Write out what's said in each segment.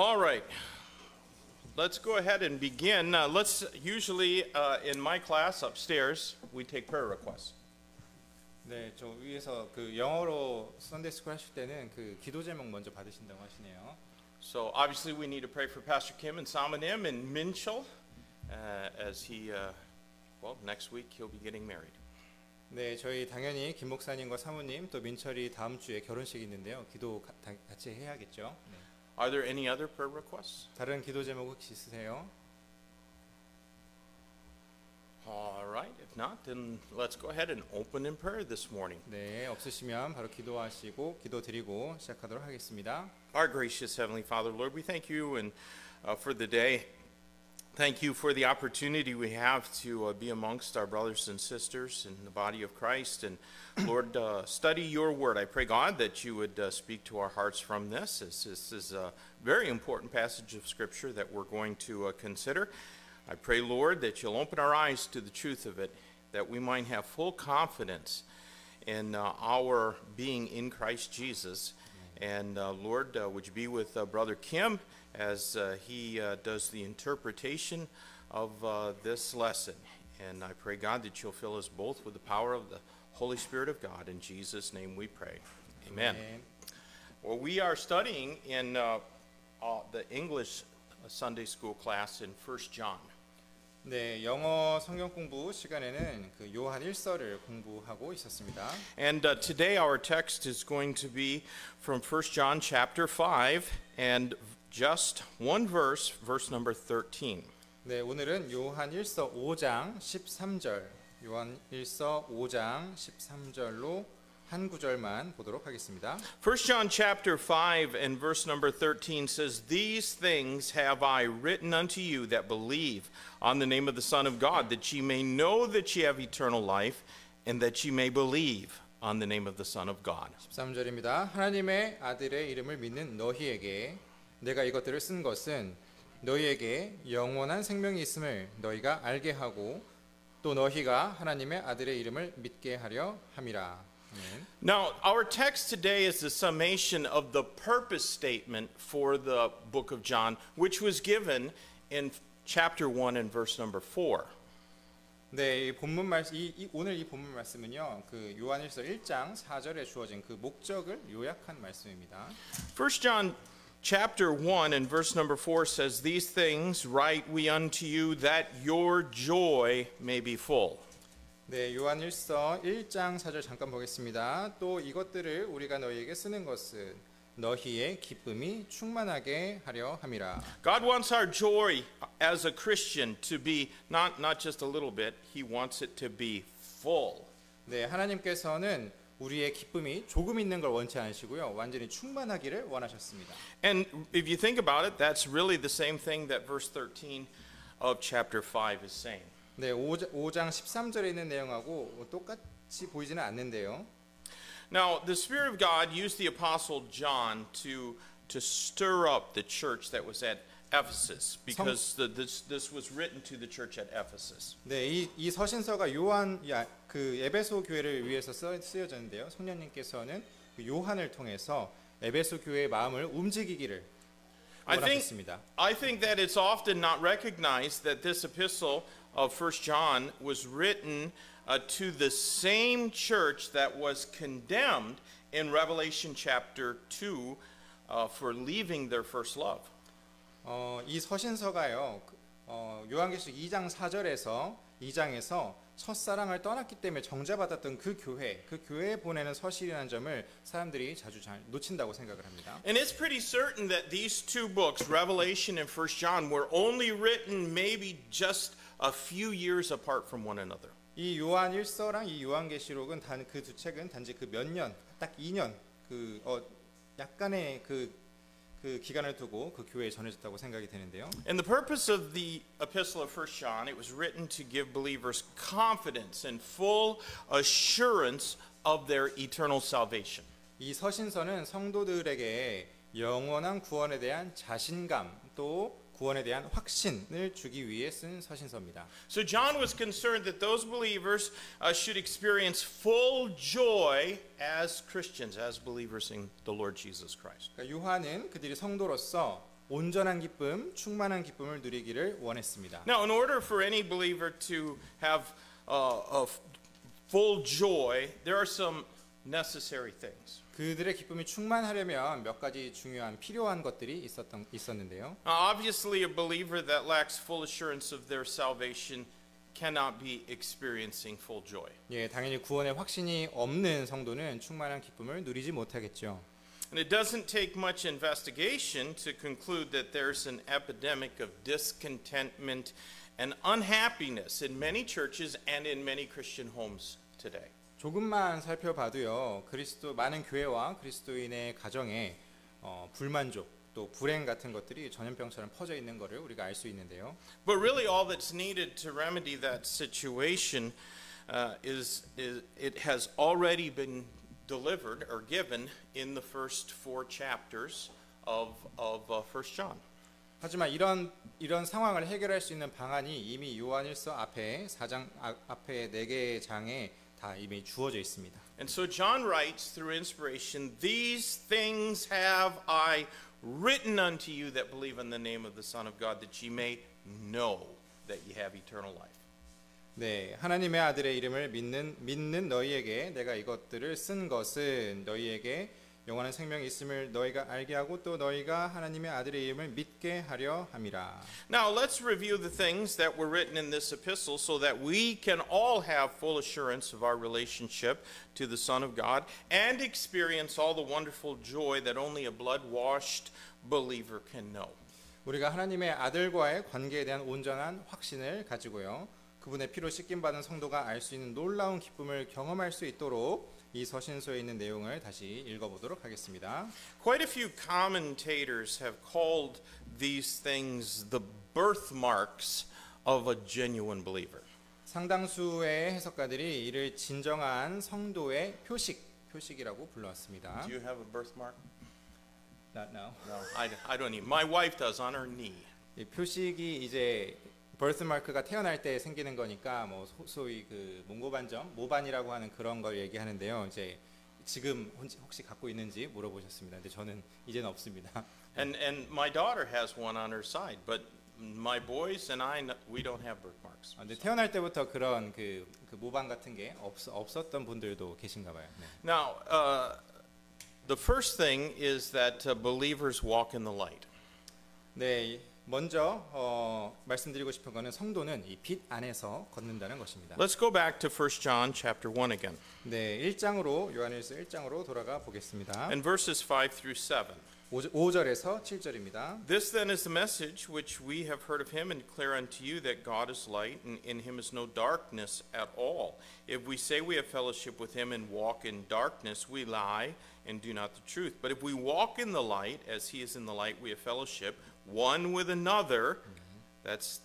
All right, let's go ahead and begin. Let's usually in my class upstairs we take prayer requests. 네, 저 위에서 그 영어로 선데이 스쿨 하실 때는 그 기도 제목 먼저 받으신다고 하시네요. So obviously we need to pray for Pastor Kim and Samanim and Minchel as he, well, next week he'll be getting married. 네, 저희 당연히 김 목사님과 사모님 또 민철이 다음 주에 결혼식이 있는데요. 기도 같이 해야겠죠. 네. Are there any other prayer requests? 다른 기도 제목 혹시 있으세요? All right, if not, then let's go ahead and open in prayer this morning. 네, 없으시면 바로 기도하시고 기도 드리고 시작하도록 하겠습니다. Our gracious Heavenly Father, Lord, we thank you and for the day. Thank you for the opportunity we have to be amongst our brothers and sisters in the body of Christ. And Lord, study your word. I pray, God, that you would speak to our hearts from this. This is a very important passage of Scripture that we're going to consider. I pray, Lord, that you'll open our eyes to the truth of it, that we might have full confidence in our being in Christ Jesus. And Lord, would you be with Brother Kim as he does the interpretation of this lesson. And I pray, God, that you'll fill us both with the power of the Holy Spirit of God. In Jesus' name we pray. Amen. Well, we are studying in the English Sunday school class in 1 John. 네, 영어 성경 공부 시간에는 그 요한 1서를 공부하고 있었습니다. And today our text is going to be from 1 John chapter 5 and just one verse, verse number 13. 네, 오늘은 요한 1서 5장 13절, 요한 1서 5장 13절로 한 구절만 보도록 하겠습니다. 1 John chapter 5 and verse number 13 says, "These things have I written unto you that believe on the name of the Son of God, that ye may know that ye have eternal life, and that ye may believe on the name of the Son of God." 13절입니다. 하나님의 아들의 이름을 믿는 너희에게 내가 이것들을 쓴 것은 너희에게 영원한 생명이 있음을 너희가 알게 하고 또 너희가 하나님의 아들의 이름을 믿게 하려 함이라. Now, our text today is the summation of the purpose statement for the book of John, which was given in chapter 1 and verse number 4. 네, 이 본문 말씀 오늘 이 본문 말씀은요. 그 요한일서 1장 4절에 주어진 그 목적을 요약한 말씀입니다. 1 John chapter 1 and verse number 4 says, "These things write we unto you that your joy may be full." 네, 요한일서 1장 4절 잠깐 보겠습니다. 또 이것들을 우리가 너희에게 쓰는 것은 너희의 기쁨이 충만하게 하려 함이라. God wants our joy as a Christian to be not just a little bit, he wants it to be full. 네, 하나님께서는 우리의 기쁨이 조금 있는 걸 원치 않으시고요. 완전히 충만하기를 원하셨습니다. And if you think about it, that's really the same thing that verse 13 of chapter 5 is saying. 네, 5장 13절에 있는 내용하고 똑같이 보이지는 않는데요. Now, the Spirit of God used the Apostle John to stir up the church that was at Ephesus, because this was written to the church at Ephesus. 네, 이 서신서가 요한 그 에베소 교회를 위해서 쓰여졌는데요. 성령님께서는 그 요한을 통해서 에베소 교회의 마음을 움직이기를 원하셨습니다. I think that it's often not recognized that this epistle of 1 John was written to the same church that was condemned in Revelation chapter 2 for leaving their first love. 이 서신서가요. 요한계시록 2장 4절에서 2장에서 첫사랑을 떠났기 때문에 정죄받았던 그 교회에 보내는 서신이라는 점을 사람들이 자주 잘 놓친다고 생각을 합니다. And it's pretty certain that these two books, Revelation and 1 John, were only written maybe just a few years apart from one another. 이 요한 1서랑 이 요한계시록은 그 두 책은 단지 그 몇 년, 딱 2년 약간의 그 기간을 두고 그 교회에 전해졌다고 생각이 되는데요. And the purpose of the epistle of 1 John, it was written to give believers confidence and full assurance of their eternal salvation. 이 서신서는 성도들에게 영원한 구원에 대한 자신감 또 구원에 대한 확신을 주기 위해 쓴 서신서입니다. So John was concerned that those believers should experience full joy as Christians, as believers in the Lord Jesus Christ. 그러니까 요한은 그들이 성도로서 온전한 기쁨, 충만한 기쁨을 누리기를 원했습니다. Now, in order for any believer to have full joy, there are some necessary things. 그들의 기쁨이 충만하려면 몇 가지 중요한 필요한 것들이 있었는데요. Obviously, a believer that lacks full assurance of their salvation cannot be experiencing full joy. 예, 당연히 구원의 확신이 없는 성도는 충만한 기쁨을 누리지 못하겠죠. And it doesn't take much investigation to conclude that there's an epidemic of discontentment and unhappiness in many churches and in many Christian homes today. 조금만 살펴봐도요, 많은 교회와 그리스도인의 가정에 불만족 또 불행 같은 것들이 전염병처럼 퍼져 있는 것을 우리가 알 수 있는데요. But really, all that's needed to remedy that situation is it has already been delivered or given in the first 4 chapters of 1 John. 하지만 이런 상황을 해결할 수 있는 방안이 이미 요한일서 앞에 4장 앞에 4개의 장에 다 이미 주어져 있습니다. And so John writes through inspiration, "These things have I written unto you that believe in the name of the Son of God, that ye may know that ye have eternal life." 네, 하나님의 아들의 이름을 믿는 너희에게 내가 이것들을 쓴 것은 너희에게 영원한 생명이 있음을 너희가 알게 하고 또 너희가 하나님의 아들의 이름을 믿게 하려 함이라. Now let's review the things that were written in this epistle so that we can all have full assurance of our relationship to the Son of God and experience all the wonderful joy that only a blood-washed believer can know. 우리가 하나님의 아들과의 관계에 대한 온전한 확신을 가지고요. 그분의 피로 씻김 받은 성도가 알 수 있는 놀라운 기쁨을 경험할 수 있도록 이 서신서에 있는 내용을 다시 읽어보도록 하겠습니다. Quite a few commentators have called these things the birthmarks of a genuine believer. 상당수의 해석가들이 이를 진정한 성도의 표식이라고 불러왔습니다. Do you have a birthmark? Not now. No, I don't need. My wife does on her knee. 이 표식이 이제 버스마크가 태어날 때 생기는 거니까 뭐 소위 그 몽고반점, 모반이라고 하는 그런 걸 얘기하는데요. 이제 지금 혹시 갖고 있는지 물어보셨습니다. 근데 저는 이제는 없습니다. And my daughter has one on her side, but my boys and I we don't have birthmarks. 근데 태어날 때부터 그런 그 모반 같은 게 없었던 분들도 계신가 봐요. 네. Now, the first thing is that believers walk in the light. 네. 먼저 말씀드리고 싶은 거는 성도는 이 빛 안에서 걷는다는 것입니다. Let's go back to 1 John chapter 1 again. 네, 1장으로 요한일서 1장으로 돌아가 보겠습니다. And verses 5 through 7. 5절에서 7절입니다. This then is the message which we have heard of him and declare unto you, that God is light and in him is no darkness at all. If we say we have fellowship with him and walk in darkness, we lie and do not the truth. But if we walk in the light as he is in the light, we have fellowship one with another, that's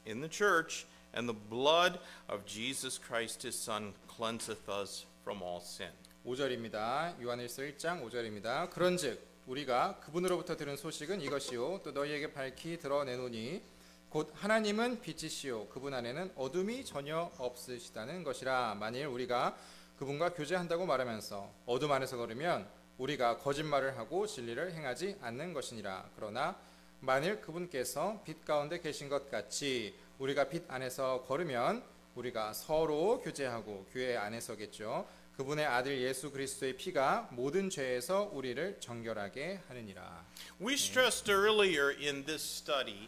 in the church, and the blood of Jesus Christ his son cleanseth us from all sin. 5절입니다. 요한일서 1장 5절입니다. 그런즉 우리가 그분으로부터 들은 소식은 이것이요 또 너희에게 밝히 드러내노니 곧 하나님은 빛이시요 그분 안에는 어둠이 전혀 없으시다는 것이라. 만일 우리가 그분과 교제한다고 말하면서 어둠 안에서 걸으면 우리가 거짓말을 하고 진리를 행하지 않는 것이니라. 그러나 만일 그분께서 빛 가운데 계신 것 같이 우리가 빛 안에서 걸으면 우리가 서로 교제하고 교회 안에서겠죠. 그분의 아들 예수 그리스도의 피가 모든 죄에서 우리를 정결하게 하느니라. We stressed earlier in this study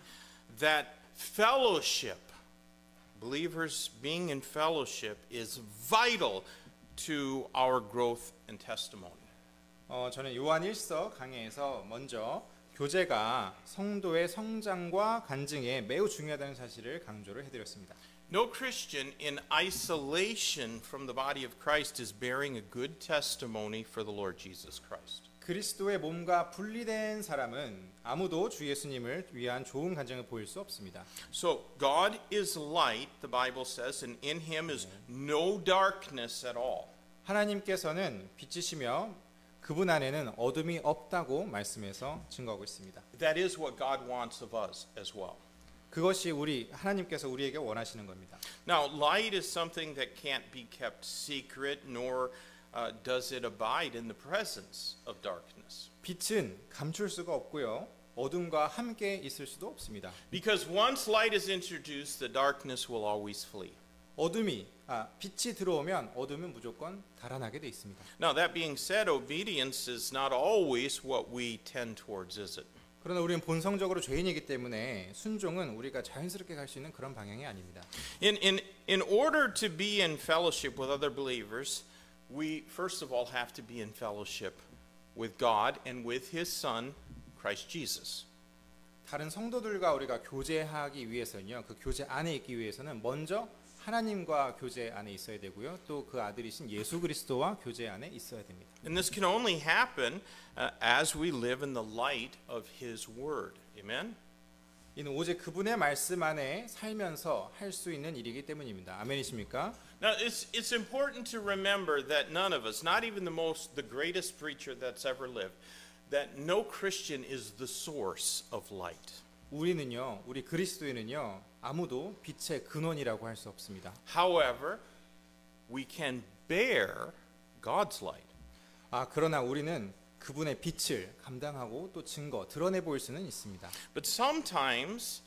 that fellowship, believers being in fellowship, is vital to our growth and testimony. 저는 요한일서 강해에서 먼저 교제가 성도의 성장과 간증에 매우 중요하다는 사실을 강조를 해드렸습니다. No Christian in isolation from the body of Christ is bearing a good testimony for the Lord Jesus Christ. 그리스도의 몸과 분리된 사람은 아무도 주 예수님을 위한 좋은 간증을 보일 수 없습니다. So God is light, the Bible says, and in him is no darkness at all. 하나님께서는 빛이시며 그분 안에는 어둠이 없다고 말씀해서 증거하고 있습니다. That is what God wants of us as well. 그것이 하나님께서 우리에게 원하시는 겁니다. Now, light is something that can't be kept secret, nor does it abide in the presence of darkness. 빛은 감출 수가 없고요. 어둠과 함께 있을 수도 없습니다. Because once light is introduced, the darkness will always flee. 빛이 들어오면 어둠은 무조건 달아나게 돼 있습니다. Now, that being said, obedience is not always what we tend towards, is it? 그러나 우리는 본성적으로 죄인이기 때문에 순종은 우리가 자연스럽게 갈 수 있는 그런 방향이 아닙니다. In order to be in fellowship with other believers, we first of all have to be in fellowship with God and with His Son, Christ Jesus. 다른 성도들과 우리가 교제하기 위해서는요, 그 교제 안에 있기 위해서는 먼저 하나님과 교제 안에 있어야 되고요, 또 그 아들이신 예수 그리스도와 교제 안에 있어야 됩니다. And this can only happen as we live in the light of His Word. Amen? 이는 오직 그분의 말씀 안에 살면서 할 수 있는 일이기 때문입니다. 아멘이십니까? Now, it's important to remember that none of us, not even the greatest preacher that's ever lived, that no Christian is the source of light. 우리 그리스도인은요, 아무도 빛의 근원이라고 할 수 없습니다. However, we can bear God's light. 그러나 우리는 그분의 빛을 감당하고 또 드러내 보일 수는 있습니다. But sometimes,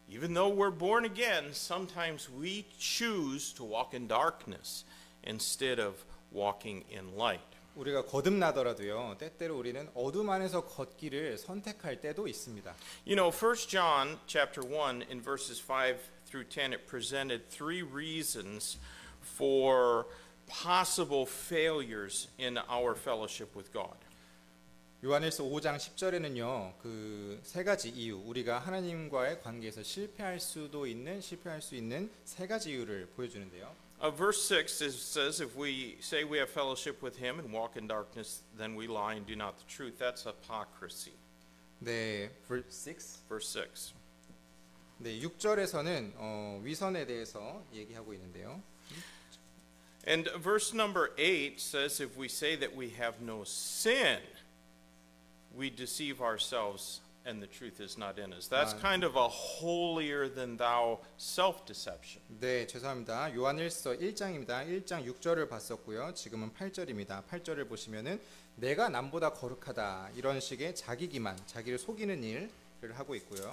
even though we're born again, sometimes we choose to walk in darkness instead of walking in light. 우리가 거듭나더라도요, 때때로 우리는 어둠 안에서 걷기를 선택할 때도 있습니다. You know, 1 John chapter 1 in verses 5 through 10, it presented three reasons for possible failures in our fellowship with God. 요한일서 5장 10절에는요, 그 세 가지 이유, 우리가 하나님과의 관계에서 실패할 수 있는 세 가지 이유를 보여주는데요. Verse 6 says, if we say we have fellowship with Him and walk in darkness, then we lie and do not the truth. That's hypocrisy. 네, verse 6. Verse 6. 네, 6절에서는 위선에 대해서 얘기하고 있는데요. And verse number 8 says, if we say that we have no sin, we deceive ourselves and the truth is not in us. That's kind of a holier than thou self-deception. 네, 죄송합니다. 요한일서 1장입니다. 1장 6절을 봤었고요. 지금은 8절입니다. 8절을 보시면은 내가 남보다 거룩하다, 이런 식의 자기를 속이는 일을 하고 있고요.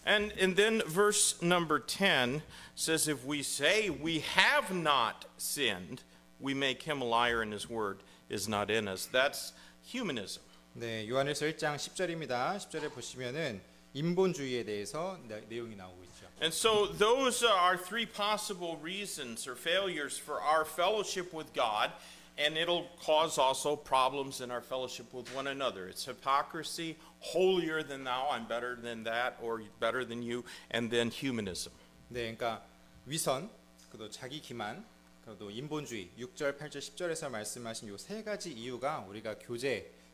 And then verse number 10 says, if we say we have not sinned, we make him a liar and his word is not in us. That's humanism. 네, 요한일서 1장 10절입니다. 10절에 보시면은 인본주의에 대해서 내용이 나오고 있죠. And so those are three possible reasons or failures for our fellowship with God, and it'll cause also problems in our fellowship with one another. It's hypocrisy, holier than thou, I'm better than that, or better than you, and then humanism. 네, 그러니까 위선, 그리고 자기 기만, 그리고 인본주의, 6절, 8절, 10절에서 말씀하신 요 세 가지 이유가 우리가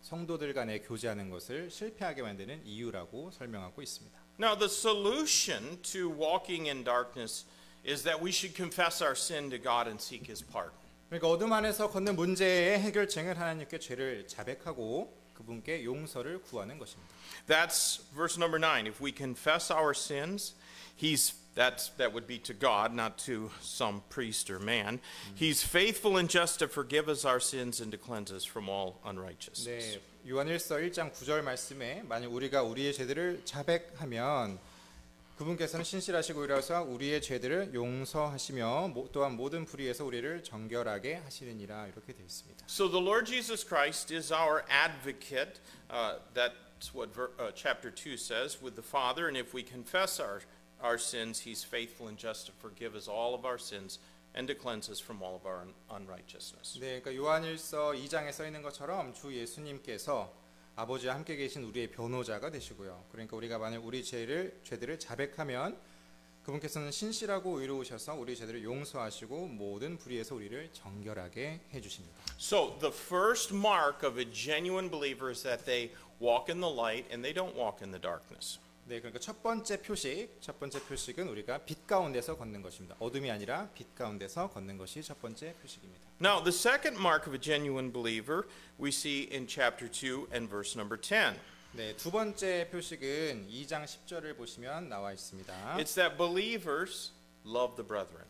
성도들 간에 교제하는 것을 실패하게 만드는 이유라고 설명하고 있습니다. Now, the solution to walking in darkness is that we should confess our sin to God and seek His pardon. 그러니까 어둠 안에서 걷는 문제의 해결책은 하나님께 죄를 자백하고 그분께 용서를 구하는 것입니다. That's verse number 9. If we confess our sins, that would be to God, not to some priest or man. He's faithful and just to forgive us our sins and to cleanse us from all unrighteousness. 네, 요한일서 1장 9절 말씀에 만약 우리가 우리의 죄들을 자백하면 그분께서는 신실하시고 이라서 우리의 죄들을 용서하시며 또한 모든 불의에서 우리를 정결하게 하시느니라, 이렇게 되어 있습니다. So the Lord Jesus Christ is our advocate. That's what chapter 2 says, with the Father. And if we confess our sins, He's faithful and just to forgive us all of our sins and to cleanse us from all of our unrighteousness. 네, 그러니까 요한일서 2장에 써 있는 것처럼 주 예수님께서 아버지와 함께 계신 우리의 변호자가 되시고요. 그러니까 우리가 만약 우리 죄들을 자백하면 그분께서는 신실하고 의로우셔서 우리 죄들을 용서하시고 모든 불의에서 우리를 정결하게 해 주십니다. So the first mark of a genuine believer is that they walk in the light and they don't walk in the darkness. 네, 그러니까 첫 번째 표식은 우리가 빛 가운데서 걷는 것입니다. 어둠이 아니라 빛 가운데서 걷는 것이 첫 번째 표식입니다. Now, the second mark of a genuine believer we see in chapter 2 and verse number 10. 네, 두 번째 표식은 2장 10절을 보시면 나와 있습니다. It's that believers love the brethren.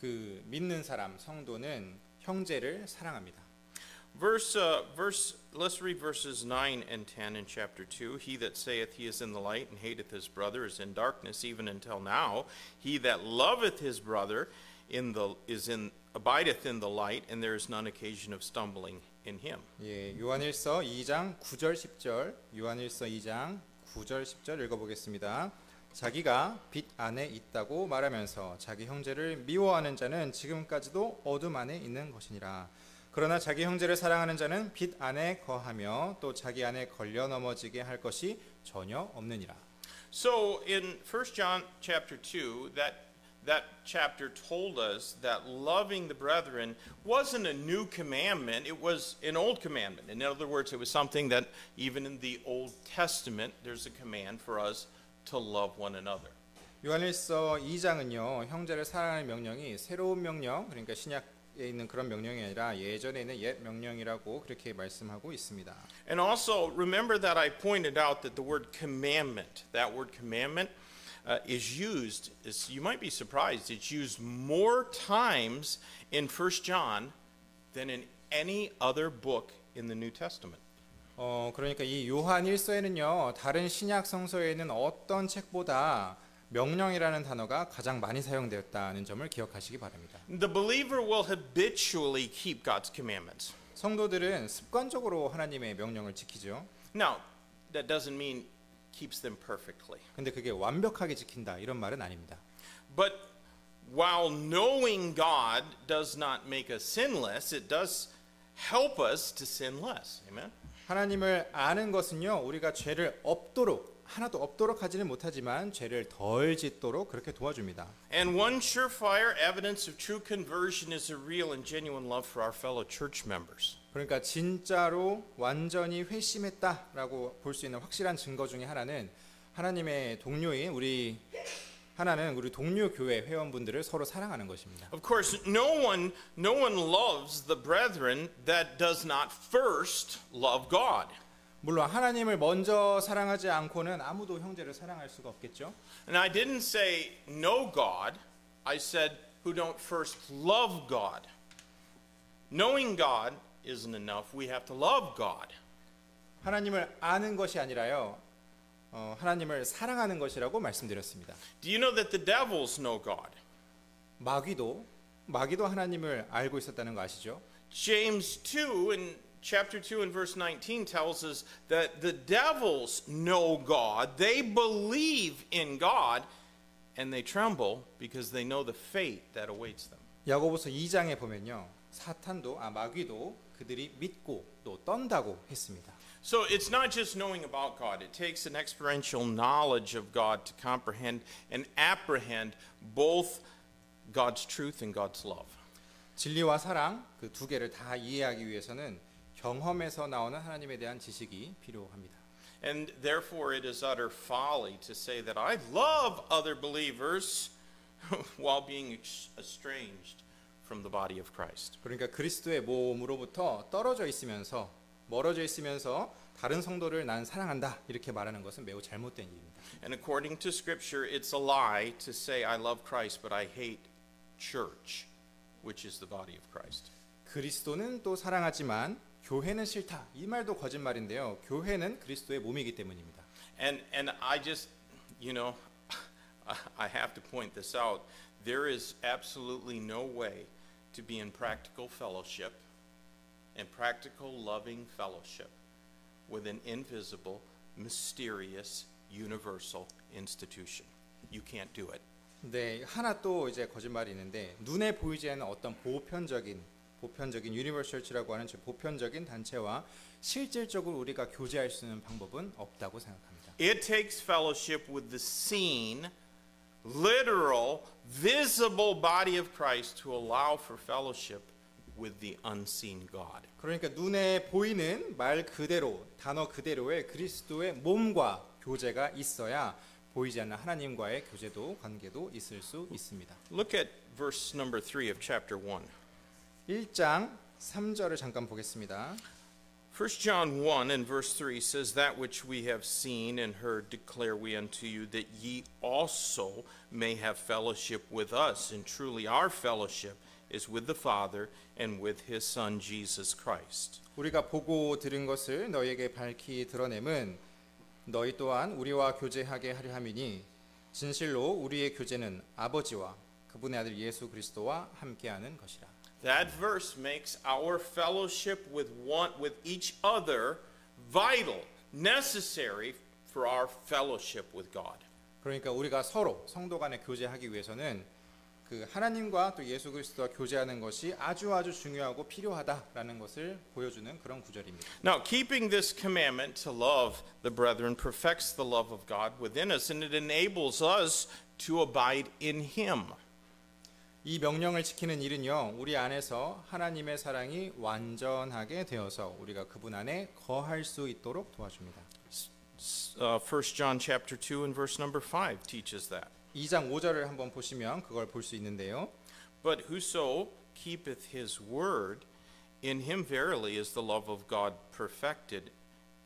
그 믿는 사람, 성도는 형제를 사랑합니다. Let's read verses 9 and 10 in chapter 2. He that saith he is in the light and hateth his brother is in darkness, even until now. He that loveth his brother abideth in the light, and there is none occasion of stumbling in him. 예, 요한일서 2장 9절 10절, 요한일서 2장 9절 10절 읽어보겠습니다. 자기가 빛 안에 있다고 말하면서 자기 형제를 미워하는 자는 지금까지도 어둠 안에 있는 것이니라. 그러나 자기 형제를 사랑하는 자는 빛 안에 거하며 또 자기 안에 걸려 넘어지게 할 것이 전혀 없느니라. So in 1 John chapter 2, that chapter told us that loving the brethren wasn't a new commandment, it was an old commandment. In other words, it was something that even in the Old Testament there's a command for us to love one another. 요한일서 2장은요, 형제를 사랑하는 명령이 새로운 명령, 그러니까 신약에 있는 그런 명령이 아니라 예전에 있는 옛 명령이라고 그렇게 말씀하고 있습니다. And also remember that I pointed out that the word commandment, that word commandment is used, you might be surprised, it's used more times in 1 John than in any other book in the New Testament. 그러니까 이 요한일서에는요, 다른 신약 성서에 있는 어떤 책보다 명령이라는 단어가 가장 많이 사용되었다는 점을 기억하시기 바랍니다. The believer will habitually keep God's commandments. 성도들은 습관적으로 하나님의 명령을 지키죠. Now, that doesn't mean keeps them perfectly. 근데 그게 완벽하게 지킨다 이런 말은 아닙니다. But while knowing God does not make us sinless, it does help us to sin less. Amen. 하나님을 아는 것은요, 우리가 죄를 하나도 없도록 하지는 못하지만 죄를 덜 짓도록 그렇게 도와줍니다. And one surefire evidence of true conversion is a real and genuine love for our fellow church members. 그러니까 진짜로 완전히 회심했다라고 볼 수 있는 확실한 증거 중에 하나는 하나님의 동료인 우리 동료 교회 회원분들을 서로 사랑하는 것입니다. Of course, no one loves the brethren that does not first love God. 물론 하나님을 먼저 사랑하지 않고는 아무도 형제를 사랑할 수가 없겠죠. And I didn't say know God. I said who don't first love God. Knowing God isn't enough. We have to love God. 하나님을 아는 것이 아니라요, 하나님을 사랑하는 것이라고 말씀드렸습니다. Do you know that the devils know God? 마귀도 하나님을 알고 있었다는 거 아시죠? James 2 in chapter 2 and verse 19 tells us that the devils know God. They believe in God and they tremble because they know the fate that awaits them. 야고보서 2장에 보면요, 마귀도 그들이 믿고 또 떤다고 했습니다. So it's not just knowing about God. It takes an experiential knowledge of God to comprehend and apprehend both God's truth and God's love. 진리와 사랑 그 두 개를 다 이해하기 위해서는 경험에서 나오는 하나님에 대한 지식이 필요합니다. And therefore it is utter folly to say that I love other believers while being estranged from the body of Christ. 그러니까 그리스도의 몸으로부터 멀어져 있으면서 다른 성도를 난 사랑한다 이렇게 말하는 것은 매우 잘못된 일입니다. And according to Scripture, it's a lie to say I love Christ, but I hate church, which is the body of Christ. 그리스도는 또 사랑하지만 교회는 싫다. 이 말도 거짓말인데요. 교회는 그리스도의 몸이기 때문입니다. And I just, I have to point this out. There is absolutely no way to be in practical fellowship and practical loving fellowship with an invisible, mysterious, universal institution. You can't do it. 네, 하나 또 이제 거짓말이 있는데 눈에 보이지 않는 어떤 보편적인 유니버셜 처치라고 하는 보편적인 단체와 실질적으로 우리가 교제할 수 있는 방법은 없다고 생각합니다. It takes fellowship with the seen, literal, visible body of Christ to allow for fellowship with the unseen God. 그러니까 눈에 보이는 말 그대로, 단어 그대로의 그리스도의 몸과 교제가 있어야 보이지 않는 하나님과의 교제도 관계도 있을 수 있습니다. Look at verse number 3 of chapter 1. 1장 3절을 잠깐 보겠습니다. 1 John 1 and verse 3 says, That which we have seen and heard declare we unto you, that ye also may have fellowship with us. And truly our fellowship is with the Father and with his Son Jesus Christ. 우리가 보고 들은 것을 너희에게 밝히 드러냄은 너희 또한 우리와 교제하게 하려 함이니 진실로 우리의 교제는 아버지와 그분의 아들 예수 그리스도와 함께하는 것이라. That verse makes our fellowship with each other vital, necessary for our fellowship with God. 그러니까 우리가 서로 성도 간에 교제하기 위해서는 그 하나님과 또 예수 그리스도와 교제하는 것이 아주 중요하고 필요하다라는 것을 보여주는 그런 구절입니다. Now, keeping this commandment to love the brethren perfects the love of God within us, and it enables us to abide in Him. 이 명령을 지키는 일은요, 우리 안에서 하나님의 사랑이 완전하게 되어서 우리가 그분 안에 거할 수 있도록 도와줍니다. 1 John chapter 2 and verse number 5 teaches that. 2장 5절을 한번 보시면 그걸 볼 수 있는데요. But whoso keepeth his word, in him verily is the love of God perfected,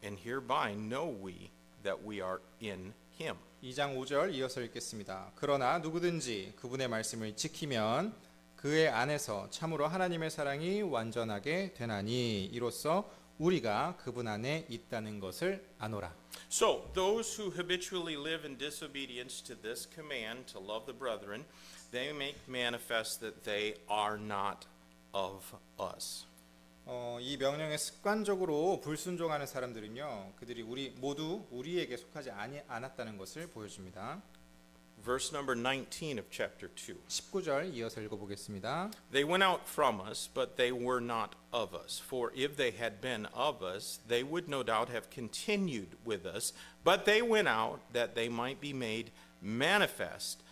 and hereby know we that we are in him. 2장 5절 이어서 읽겠습니다. 그러나 누구든지 그분의 말씀을 지키면 그의 안에서 참으로 하나님의 사랑이 완전하게 되나니 이로써 우리가 그분 안에 있다는 것을 아노라. So, those who habitually live in disobedience to this command to love the brethren, they make manifest that they are not of us. 이 명령에 습관적으로 불순종하는 사람들은요, 그들이 모두 우리에게 속하지 않았다는 것을 보여줍니다. Verse number 19 of chapter 2. 19절 이어서 읽어보겠습니다. They went out from us, but they were not of us. For if they had been of us, they would no doubt have continued with us. But they went out that they might be made manifest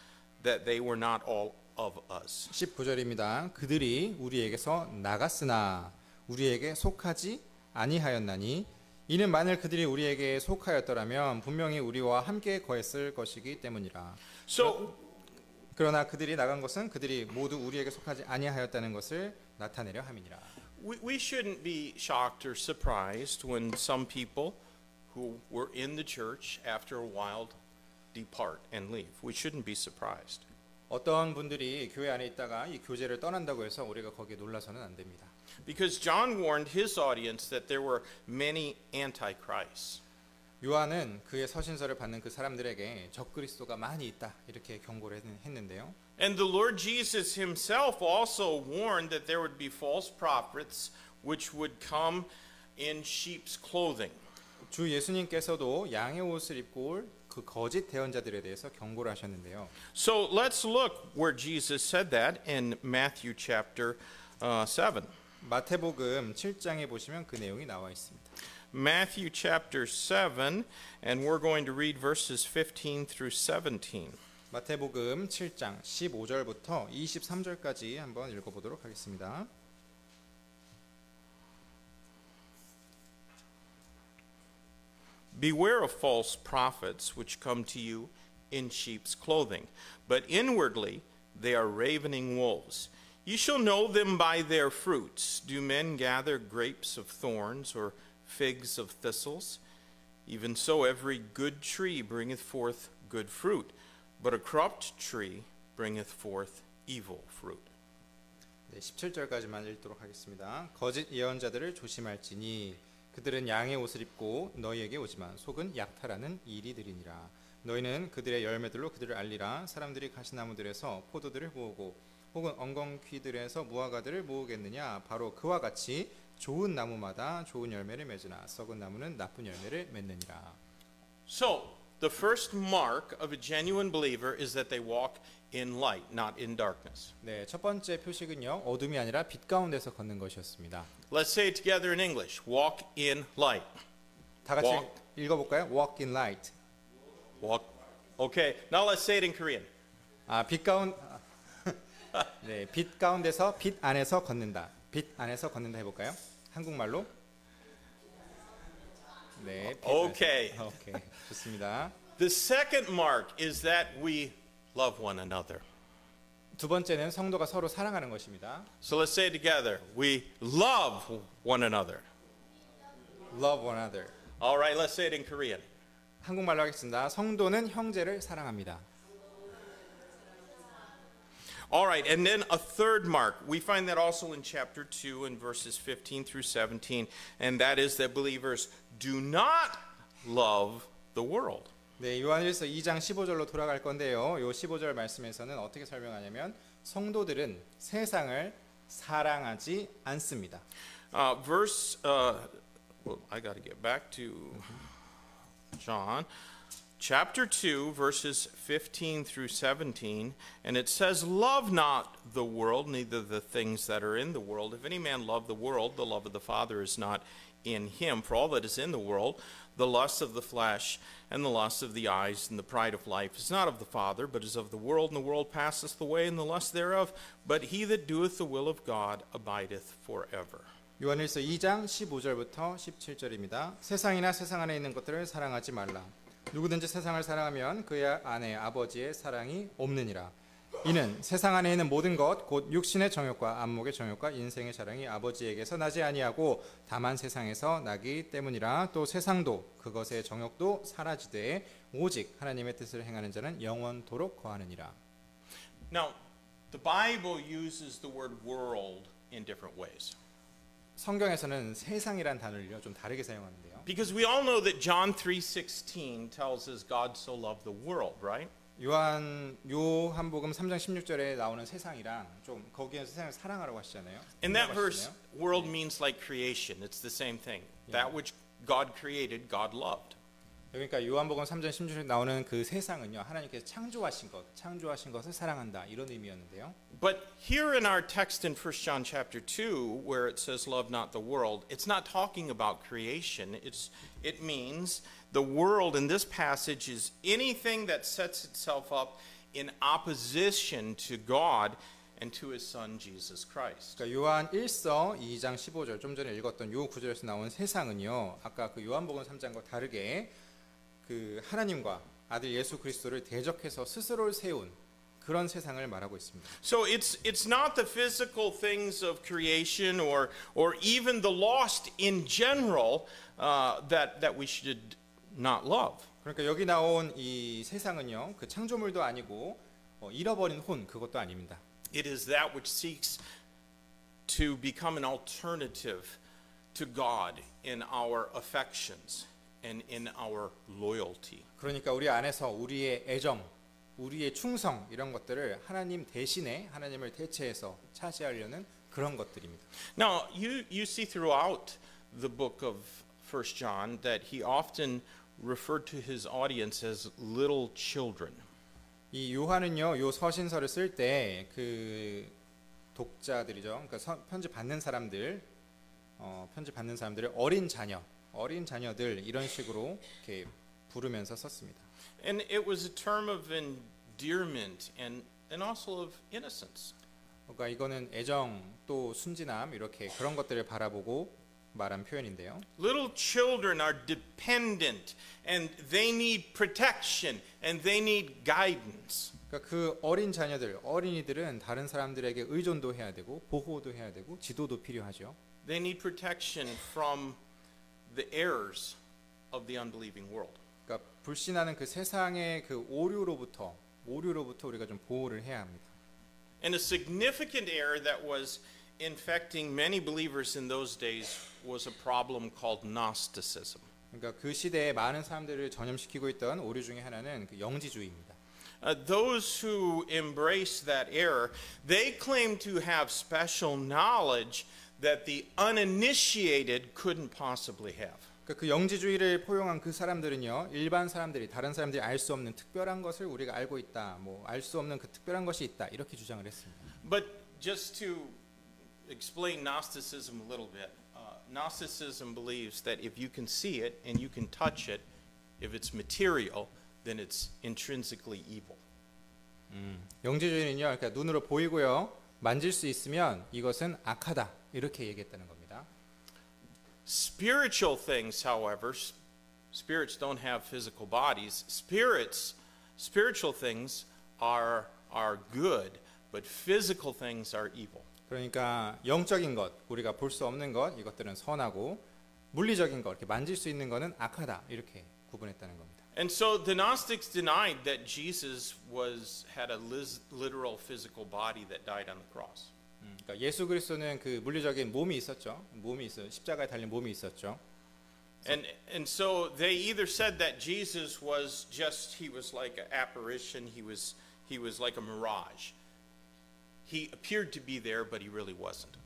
that they were not all of us. 19절입니다. 그들이 우리에게서 나갔으나 우리에게 속하지 아니하였나니 이는 만일 그들이 우리에게 속하였더라면 분명히 우리와 함께 거했을 것이기 때문이라. So, 그러나 그들이 나간 것은 그들이 모두 우리에게 속하지 아니하였다는 것을 나타내려 함이니라. we shouldn't be shocked or surprised when some people who were in the church after a while depart and leave. We shouldn't be surprised. 어떤 분들이 교회 안에 있다가 이 교제를 떠난다고 해서 우리가 거기에 놀라서는 안 됩니다. Because John warned his audience that there were many antichrists. 요한은 그의 서신서를 받는 그 사람들에게 적그리스도가 많이 있다 이렇게 경고를 했는데요. And the Lord Jesus himself also warned that there would be false prophets which would come in sheep's clothing. 주 예수님께서도 양의 옷을 입고 올 그 거짓 대언자들에 대해서 경고를 하셨는데요. So let's look where Jesus said that in Matthew chapter 7. 마태복음 7장에 보시면 그 내용이 나와 있습니다. Matthew chapter 7, and we're going to read verses 15 through 17. 마태복음 7장 15절부터 23절까지 한번 읽어보도록 하겠습니다. Beware of false prophets which come to you in sheep's clothing, but inwardly they are ravening wolves. You shall know them by their fruits. Do men gather grapes of thorns or figs of thistles? Even so, every good tree bringeth forth good fruit, but a corrupt tree bringeth forth evil fruit. 네, 17절까지만 읽도록 하겠습니다. 거짓 예언자들을 조심할지니 그들은 양의 옷을 입고 너희에게 오지만 속은 약탈하는 이리들이니라. 너희는 그들의 열매들로 그들을 알리라. 사람들이 가시나무들에서 포도들을 모으고 혹은 엉겅퀴들에서 무화과들을 모으겠느냐. 바로 그와 같이 좋은 나무마다 좋은 열매를 맺으나 썩은 나무는 나쁜 열매를 맺느니라. So, the first mark of a genuine believer is that they walk in light, not in darkness. 네, 첫 번째 표식은요. 어둠이 아니라 빛 가운데서 걷는 것이었습니다. Let's say it together in English. Walk in light. 다 같이 Walk. 읽어볼까요? Walk in light. Walk. Okay, now let's say it in Korean. 네, 빛 가운데서 빛 안에서 걷는다. 빛 안에서 걷는다 해볼까요? 한국말로? 네. Okay. 오케이. 좋습니다. The second mark is that we love one another. 두 번째는 성도가 서로 사랑하는 것입니다. So let's say it together. We love one another. Love one another. All right, let's say it in Korean. 한국말로 하겠습니다. 성도는 형제를 사랑합니다. All right, and then a third mark. We find that also in chapter 2 in verses 15 through 17, and that is that believers do not love the world. 네, 요한일서 2장 15절로 돌아갈 건데요. 요 15절 말씀에서는 어떻게 설명하냐면 성도들은 세상을 사랑하지 않습니다. Well, I got to get back to John. Chapter 2, verses 15 through 17, and it says, Love not the world, neither the things that are in the world. If any man love the world, the love of the Father is not in him. For all that is in the world, the lust of the flesh, and the lust of the eyes, and the pride of life, is not of the Father, but is of the world, and the world passeth away, and the lust thereof. But he that doeth the will of God abideth forever. 요한일서 2장 15절부터 17절입니다. 세상이나 세상 안에 있는 것들을 사랑하지 말라. 누구든지 세상을 사랑하면 그 안에 아버지의 사랑이 없느니라. 이는 세상 안에 있는 모든 것 곧 육신의 정욕과 안목의 정욕과 인생의 자랑이 아버지에게서 나지 아니하고 다만 세상에서 나기 때문이라. 또 세상도 그것의 정욕도 사라지되 오직 하나님의 뜻을 행하는 자는 영원토록 거하느니라. Now, the Bible uses the word world in different ways. 성경에서는 세상이란 단어를 좀 다르게 사용하는데요. Because we all know that John 3:16 tells us God so loved the world, right? 요한복음 3장 16절에 나오는 세상이랑 좀 거기에서 세상을 사랑하라고 하시잖아요. In that verse, world means like creation. It's the same thing. That which God created, God loved. 그러니까 요한복음 3장 16절에 나오는 그 세상은요, 하나님께서 창조하신 것을 사랑한다 이런 의미였는데요. But here in our text in 1 John chapter 2, where it says love not the world, it's not talking about creation. It means the world in this passage is anything that sets itself up in opposition to God and to his son Jesus Christ. 그러니까 요한 1서 2장 15절 좀 전에 읽었던 요 구절에서 나온 세상은요, 아까 그 요한복음 3장과 다르게 그 하나님과 아들 예수 그리스도를 대적해서 스스로를 세운 그런 세상을 말하고 있습니다. So it's not the physical things of creation or even the lost in general that we should not love. 그러니까 여기 나온 이 세상은요, 그 창조물도 아니고 잃어버린 혼 그것도 아닙니다. It is that which seeks to become an alternative to God in our affections and in our loyalty. 그러니까 우리 안에서 우리의 애정, 우리의 충성 이런 것들을 하나님 대신에 하나님을 대체해서 차지하려는 그런 것들입니다. Now, you see throughout the book of 1 John that he often referred to his audience as little children. 이 요한은요, 요 서신서를 쓸 때 그 독자들이죠. 그러니까 편지 받는 사람들을 어린 자녀들 이런 식으로 이렇게 부르면서 썼습니다. And it was a term of endearment and also of innocence. 그러니까 이거는 애정 또 순진함 이렇게 그런 것들을 바라보고 말한 표현인데요. Little children are dependent and they need protection and they need guidance. 그러니까 그 어린 자녀들, 어린이들은 다른 사람들에게 의존도 해야 되고 보호도 해야 되고 지도도 필요하죠. They need protection from the errors of the unbelieving world. 그러니까 불신하는 그 세상의 그 오류로부터 우리가 좀 보호를 해야 합니다. And a significant error that was infecting many believers in those days was a problem called Gnosticism. 그러니까 그 시대에 많은 사람들을 전염시키고 있던 오류 중에 하나는 그 영지주의입니다. Those who embrace that error, they claim to have special knowledge that the uninitiated couldn't possibly have. 그러니까 그 영지주의를 포용한 그 사람들은요, 일반 사람들이 다른 사람들이 알 수 없는 특별한 것을 우리가 알고 있다, 뭐 알 수 없는 그 특별한 것이 있다 이렇게 주장을 했습니다. But just to explain Gnosticism a little bit, Gnosticism believes that if you can see it and you can touch it, if it's material, then it's intrinsically evil. 영지주의는요, 그러니까 눈으로 보이고요, 만질 수 있으면 이것은 악하다 이렇게 얘기했다는 겁니다. Spiritual things, however, spirits don't have physical bodies. Spiritual things are good, but physical things are evil. 그러니까 영적인 것, 우리가 볼 수 없는 것, 이것들은 선하고 물리적인 것, 이렇게 만질 수 있는 것은 악하다 이렇게 구분했다는 겁니다. And so the Gnostics denied that Jesus had a literal physical body that died on the cross. 그러니까 예수 그리스도는 그 물리적인 몸이 있었죠. 십자가에 달린 몸이 있었죠. And so they either said that Jesus was he was like an apparition, he was like a mirage. He appeared to be there, but he really wasn't.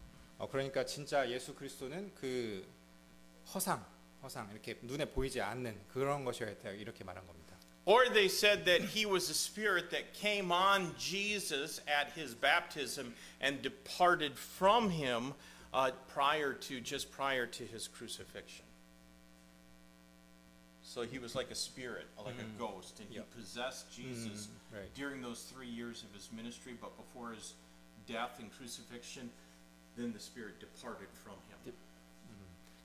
그러니까 진짜 예수 그리스도는 그 허상 이렇게 눈에 보이지 않는 그런 것이었다 이렇게 말한 겁니다. Or they said that he was a spirit that came on Jesus at his baptism and departed from him prior to his crucifixion. So he was like a spirit, like a ghost, and he possessed Jesus right. during those 3 years of his ministry, but before his death and crucifixion, then the spirit departed from him.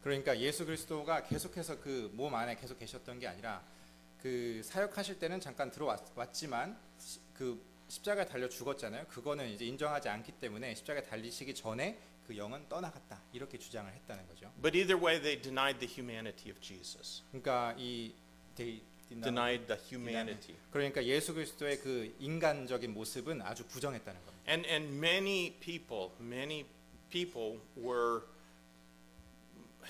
그러니까 예수 그리스도가 계속해서 그 몸 안에 계속 계셨던 게 아니라 그 사역하실 때는 잠깐 들어왔지만 그 십자가에 달려 죽었잖아요. 그거는 이제 인정하지 않기 때문에 십자가에 달리시기 전에 그 영은 떠나갔다 이렇게 주장을 했다는 거죠. But either way, they denied the humanity of Jesus. 그러니까 Denied the humanity. 그러니까 예수 그리스도의 그 인간적인 모습은 아주 부정했다는 겁니다. And many people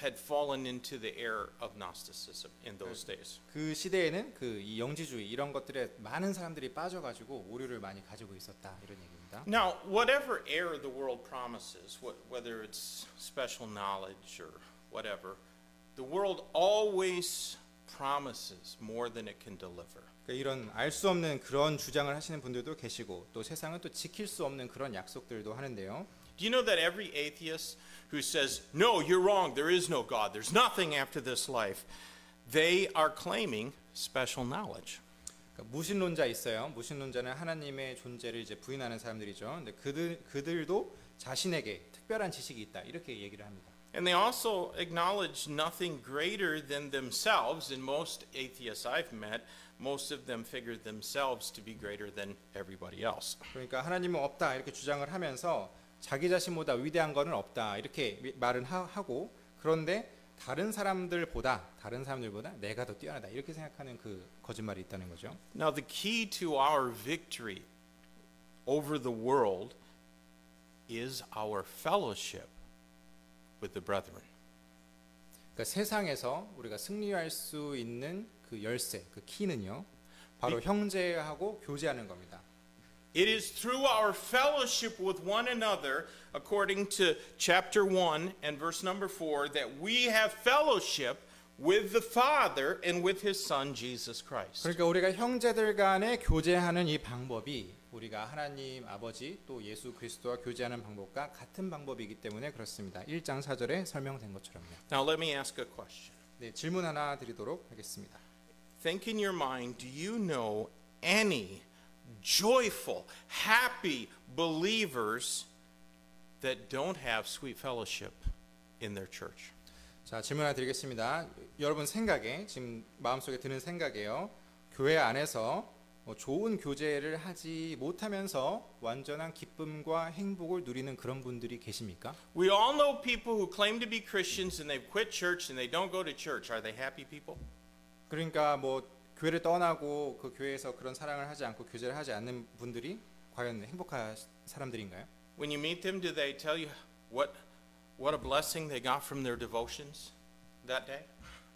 had fallen into the error of Gnosticism in those days. 그 시대에는 그 이 영지주의 이런 것들에 많은 사람들이 빠져가지고 오류를 많이 가지고 있었다 이런 얘기입니다. Now, whatever error the world promises, whether it's special knowledge or whatever, the world always promises more than it can deliver. 그러니까 이런 알 수 없는 그런 주장을 하시는 분들도 계시고 또 세상은 또 지킬 수 없는 그런 약속들도 하는데요. Do you know that every atheist who says, no, you're wrong, there is no God, there's nothing after this life, they are claiming special knowledge. 그러니까 무신론자 있어요. 무신론자는 하나님의 존재를 이제 부인하는 사람들이죠. 근데 그들도 자신에게 특별한 지식이 있다 이렇게 얘기를 합니다. And they also acknowledge nothing greater than themselves. And most atheists I've met, most of them figure themselves to be greater than everybody else. 그러니까 하나님은 없다 이렇게 주장을 하면서 자기 자신보다 위대한 것은 없다 이렇게 말은 하고 그런데 다른 사람들보다 내가 더 뛰어나다 이렇게 생각하는 그 거짓말이 있다는 거죠. Now the key to our victory over the world is our fellowship with the brethren. 그러니까 세상에서 우리가 승리할 수 있는 그 열쇠, 그 키는요. 바로 형제하고 교제하는 겁니다. It is through our fellowship with one another, according to chapter 1 and verse number 4, that we have fellowship with the Father and with His Son, Jesus Christ. 그러니까 우리가 형제들 간에 교제하는 이 방법이 우리가 하나님 아버지 또 예수 그리스도와 교제하는 방법과 같은 방법이기 때문에 그렇습니다. 1장 4절에 설명된 것처럼요. Now let me ask a question. 네, 질문 하나 드리도록 하겠습니다. Think in your mind, do you know any joyful, happy believers that don't have sweet fellowship in their church? 자, 질문 하나 드리겠습니다. 여러분 생각에 지금 마음속에 드는 생각이에요. 교회 안에서 좋은 교제를 하지 못하면서 완전한 기쁨과 행복을 누리는 그런 분들이 계십니까? We all know people who claim to be Christians and they've quit church and they don't go to church. Are they happy people? 그러니까 뭐 교회를 떠나고 그 교회에서 그런 사랑을 하지 않고 교제를 하지 않는 분들이 과연 행복한 사람들인가요? When you meet them, do they tell you what a blessing they got from their devotions that day?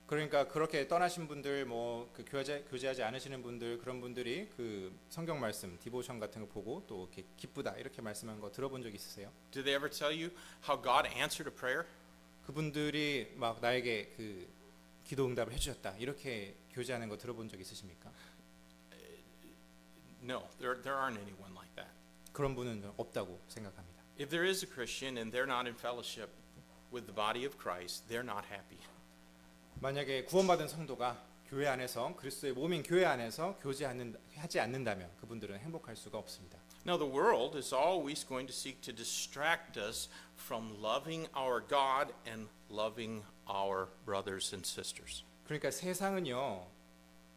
그러니까 그렇게 떠나신 분들 뭐 그 교제하지 않으시는 분들 그런 분들이 그 성경 말씀 디보션 같은 거 보고 또 이렇게 기쁘다 이렇게 말씀한 거 들어본 적 있으세요? Do they ever tell you how God answered a prayer? 그분들이 막 나에게 그 기도 응답을 해주셨다 이렇게 교제하는 거 들어본 적 있으십니까? No, there aren't anyone like that. 그런 분은 없다고 생각합니다. If there is a Christian and they're not in fellowship with the body of Christ, they're not happy. 만약에 구원받은 성도가 교회 안에서 그리스도의 몸인 교회 안에서 교제하지 않는다면 그분들은 행복할 수가 없습니다. Now the world is always going to seek to distract us from loving our God and loving our brothers and sisters. 그러니까 세상은요.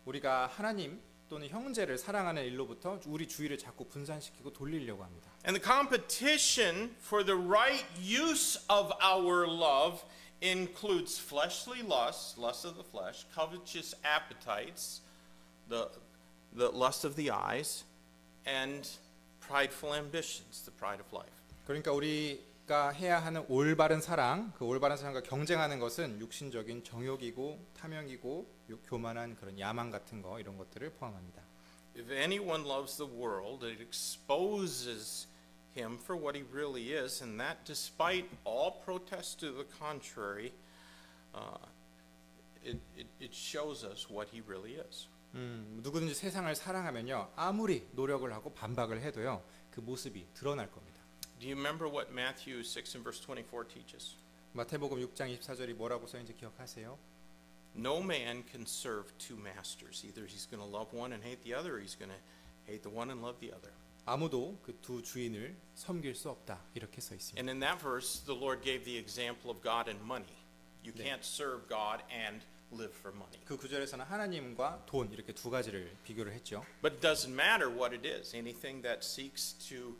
우리가 하나님 또는 형제를 사랑하는 일로부터 우리 주의를 자꾸 분산시키고 돌리려고 합니다. And the competition for the right use of our love includes fleshly lusts, lust of the flesh, covetous appetites, the lust of the eyes, and prideful ambitions, the pride of life. 그러니까 우리가 해야 하는 올바른 사랑, 그 올바른 사랑과 경쟁하는 것은 육신적인 정욕이고 탐욕이고 교만한 그런 야망 같은 거 이런 것들을 포함합니다. If anyone loves the world, it exposes him for what he really is, and that despite all protests to the contrary, it shows us what he really is. 누구든지 세상을 사랑하면요 아무리 노력을 하고 반박을 해도요 그 모습이 드러날 겁니다. Do you remember what Matthew 6 and verse 24 teaches? 마태복음 6장 24절이 뭐라고 써있는지 기억하세요? No man can serve two masters. Either he's going to love one and hate the other, or he's going to hate the one and love the other. 아무도 그 두 주인을 섬길 수 없다 이렇게 써 있습니다. And in that verse, the Lord gave the example of God and money. You can't serve God and live for money. 그 구절에서는 하나님과 돈 이렇게 두 가지를 비교를 했죠. But it doesn't matter what it is. Anything that seeks to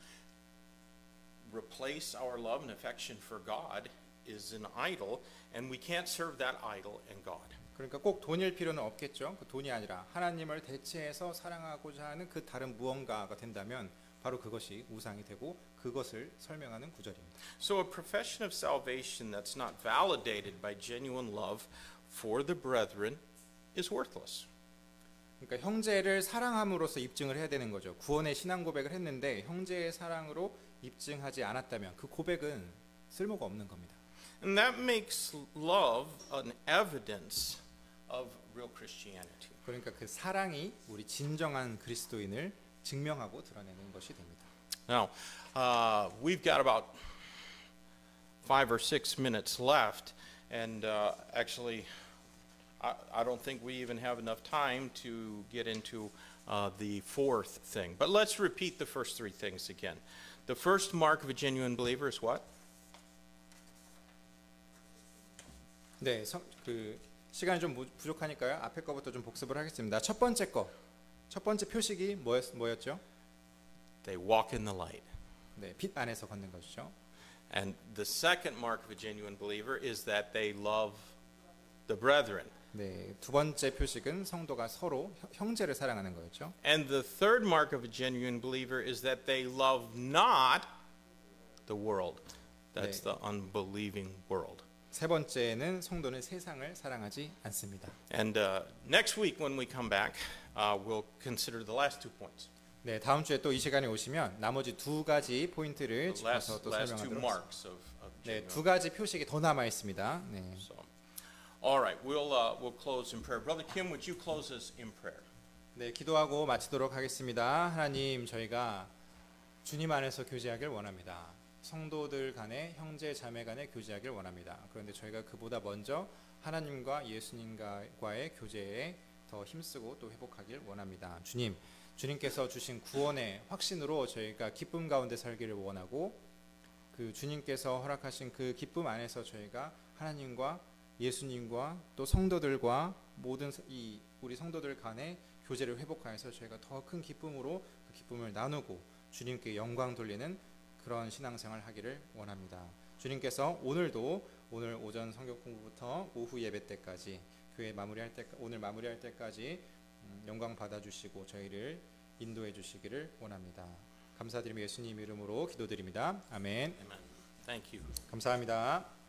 replace our love and affection for God is an idol, and we can't serve that idol and God. 그러니까 꼭 돈일 필요는 없겠죠. 그 돈이 아니라 하나님을 대체해서 사랑하고자 하는 그 다른 무언가가 된다면 바로 그것이 우상이 되고 그것을 설명하는 구절입니다. So a profession of salvation that's not validated by genuine love for the brethren is worthless. 그러니까 형제를 사랑함으로써 입증을 해야 되는 거죠. 구원의 신앙 고백을 했는데 형제의 사랑으로 입증하지 않았다면 그 고백은 쓸모가 없는 겁니다. And that makes love an evidence of real Christianity. 그러니까 그 사랑이 우리 진정한 그리스도인을 증명하고 드러내는 것이 됩니다. Now, we've got about 5 or 6 minutes left, and actually, I don't think we even have enough time to get into the fourth thing. But let's repeat the first three things again. The first mark of a genuine believer is what? 네, 그 시간이 좀 부족하니까요. 앞에 거부터 좀 복습을 하겠습니다. 첫 번째 표식이 뭐였죠? They walk in the light. 네, 빛 안에서 걷는 것이죠. And the second mark of a genuine believer is that they love the brethren. 네, 두 번째 표식은 성도가 서로 형제를 사랑하는 거였죠. And the third mark of a genuine believer is that they love not the world. That's the unbelieving world. 세 번째는 성도는 세상을 사랑하지 않습니다. And next week when we come back, we'll consider the last 2 points. 네, 다음 주에 또 이 시간에 오시면 나머지 두 가지 포인트를 The last 짚어서 또 two 설명하도록 하겠습니다. marks of 네, genuine. 두 가지 표식이 더 남아 있습니다. 네. So, all right, we'll close in prayer. Brother Kim, would you close us in prayer? 네, 기도하고 마치도록 하겠습니다. 하나님, 저희가 주님 안에서 교제하길 원합니다. 성도들 간에 형제 자매 간에 교제하길 원합니다. 그런데 저희가 그보다 먼저 하나님과 예수님과의 교제에 더 힘쓰고 또 회복하길 원합니다. 주님께서 주신 구원의 확신으로 저희가 기쁨 가운데 살기를 원하고 그 주님께서 허락하신 그 기쁨 안에서 저희가 하나님과 예수님과 또 성도들과 모든 우리 성도들 간의 교제를 회복하여서 저희가 더 큰 기쁨으로 그 기쁨을 나누고 주님께 영광 돌리는 그런 신앙생활 하기를 원합니다. 주님께서 오늘 오전 성경 공부부터 오후 예배 때까지 오늘 마무리할 때까지 영광 받아 주시고 저희를 인도해 주시기를 원합니다. 감사드리며 예수님 이름으로 기도드립니다. 아멘. Amen. Thank you. 감사합니다.